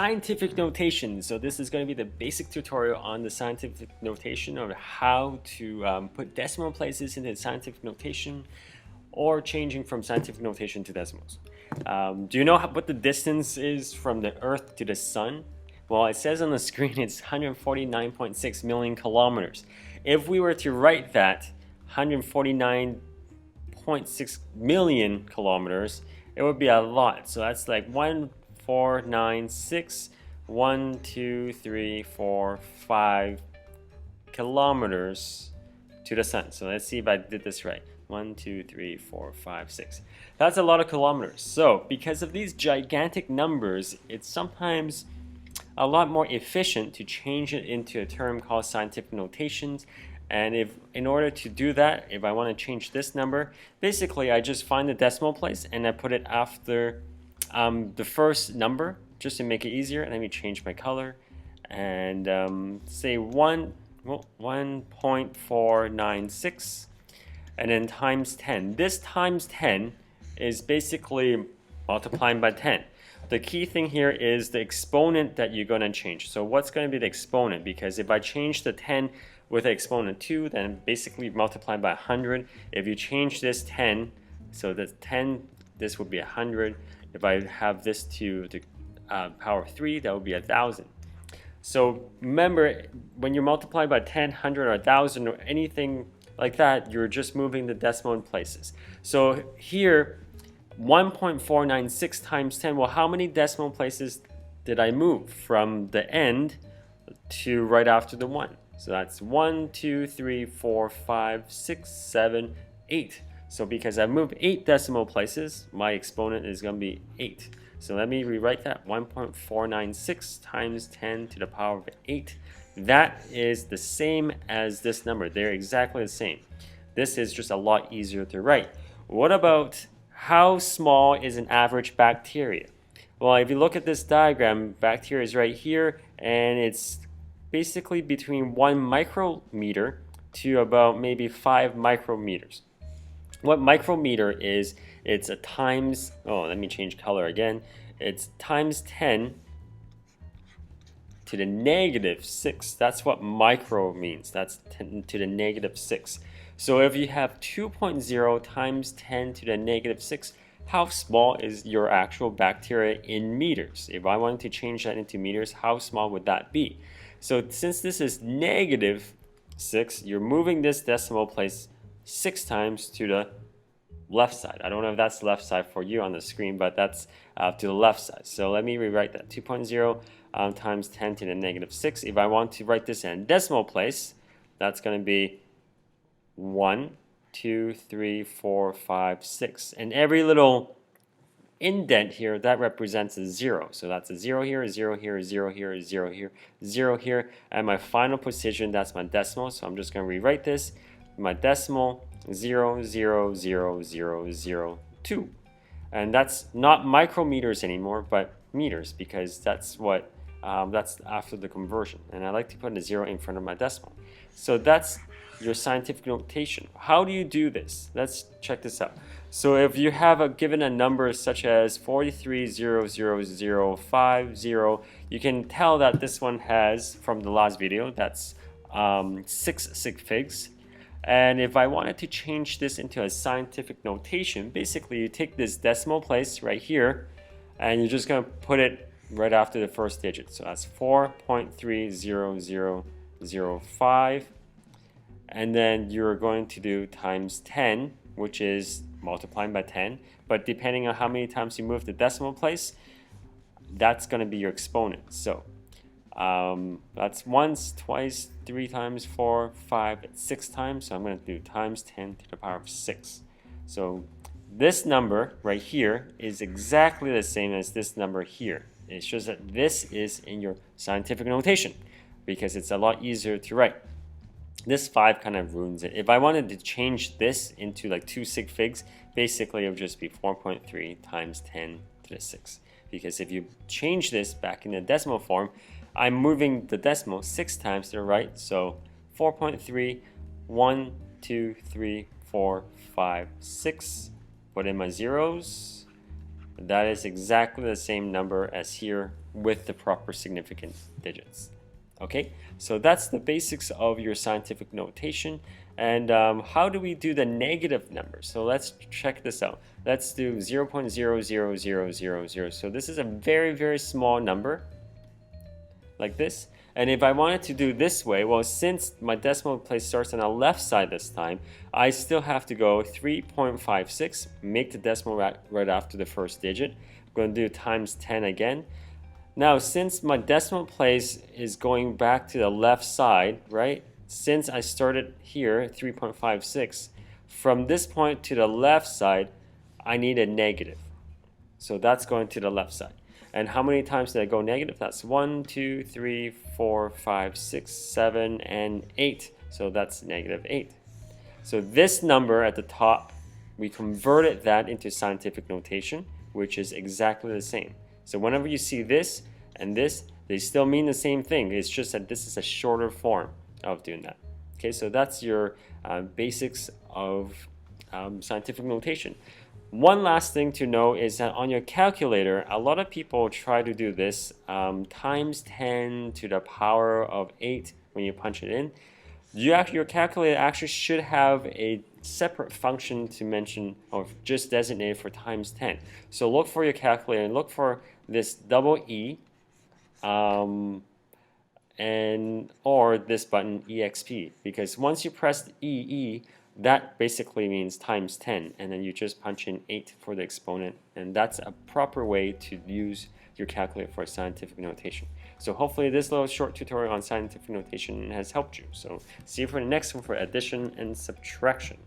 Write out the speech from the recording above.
scientific notation. So this is going to be the basic tutorial on the scientific notation of how to put decimal places into scientific notation or changing from scientific notation to decimals. Do you know what the distance is from the Earth to the Sun? Well, it says on the screen it's 149.6 million kilometers. If we were to write that 149.6 million kilometers, it would be a lot. So that's like 1,496, 1, 2, 3, 4, 5 kilometers to the sun. So let's see if I did this right. 1, 2, 3, 4, 5, 6. That's a lot of kilometers. So because of these gigantic numbers, it's sometimes a lot more efficient to change it into a term called scientific notations. And if in order to do that, if I want to change this number, basically I just find the decimal place and I put it after the first number just to make it easier. Let me change my color and say 1.496 and then times 10. This times 10 is basically multiplying by 10. The key thing here is the exponent that you're going to change. So what's going to be the exponent? Because if I change the 10 with the exponent 2, then basically multiply by 100. If you change this 10, so the 10, this would be 100. If I have this to the power of 3, that would be 1,000. So remember, when you multiply by 10, 100, or 1,000, or anything like that, you're just moving the decimal in places. So here, 1.496 times 10, well, how many decimal places did I move from the end to right after the 1? So that's 1, 2, 3, 4, 5, 6, 7, 8. So because I moved 8 decimal places, my exponent is going to be 8. So let me rewrite that. 1.496 times 10 to the power of 8. That is the same as this number. They're exactly the same. This is just a lot easier to write. What about how small is an average bacteria? Well, if you look at this diagram, bacteria is right here, and it's basically between 1 micrometer to about maybe 5 micrometers. What micrometer is, it's a times, let me change color again. It's times 10 to the negative 6. That's what micro means. That's 10 to the negative 6. So if you have 2.0 times 10 to the negative 6, how small is your actual bacteria in meters? If I wanted to change that into meters, how small would that be? So since this is negative 6, you're moving this decimal place 6 times to the left side. I don't know if that's the left side for you on the screen, but that's to the left side. So let me rewrite that. 2.0 times 10 to the negative 6. If I want to write this in decimal place, that's going to be 1, 2, 3, 4, 5, 6. And every little indent here, that represents a 0. So that's a 0 here, a 0 here, a 0 here, a 0 here, 0 here. And my final position, that's my decimal. So I'm just going to rewrite this. My decimal, 0, 0, 0, 0, 0, 2. And that's not micrometers anymore, but meters, because that's what that's after the conversion. And I like to put a 0 in front of my decimal. So that's your scientific notation. How do you do this? Let's check this out. So if you have given a number such as 43,000,050, you can tell that this one has, from the last video, that's 6 sig figs. And if I wanted to change this into a scientific notation, basically you take this decimal place right here and you're just going to put it right after the first digit. So that's 4.30005. And then you're going to do times 10, which is multiplying by 10. But depending on how many times you move the decimal place, that's going to be your exponent. So that's once, twice, 3 times, 4, 5, 6 times. So I'm going to do times 10 to the power of 6. So this number right here is exactly the same as this number here. It's just that this is in your scientific notation because it's a lot easier to write. This 5 kind of ruins it. If I wanted to change this into like 2 sig figs, basically it would just be 4.3 times 10 to the 6. Because if you change this back in the decimal form, I'm moving the decimal 6 times to the right. So 4.3, 1, 2, 3, 4, 5, 6. Put in my zeros. that is exactly the same number as here with the proper significant digits. Okay, so that's the basics of your scientific notation. And how do we do the negative numbers? So let's check this out. Let's do 0.00000. So this is a very, very small number, like this. And if I wanted to do this way, well, since my decimal place starts on the left side this time, I still have to go 3.56, make the decimal right after the first digit. I'm going to do times 10 again. Now, since my decimal place is going back to the left side, right? Since I started here, 3.56, from this point to the left side, I need a negative. So that's going to the left side. And how many times did I go negative? That's 1, 2, 3, 4, 5, 6, 7, and 8. So that's negative 8. So this number at the top, we converted that into scientific notation, which is exactly the same. So whenever you see this and this, they still mean the same thing. It's just that this is a shorter form of doing that. Okay, so that's your basics of scientific notation. One last thing to know is that on your calculator, a lot of people try to do this times 10 to the power of 8 when you punch it in. Your calculator actually should have a separate function to mention or just designate for times 10. So look for your calculator and look for this double E or this button EXP, because once you press EE, that basically means times 10, and then you just punch in 8 for the exponent, and that's a proper way to use your calculator for scientific notation. So hopefully this little short tutorial on scientific notation has helped you. So see you for the next one for addition and subtraction.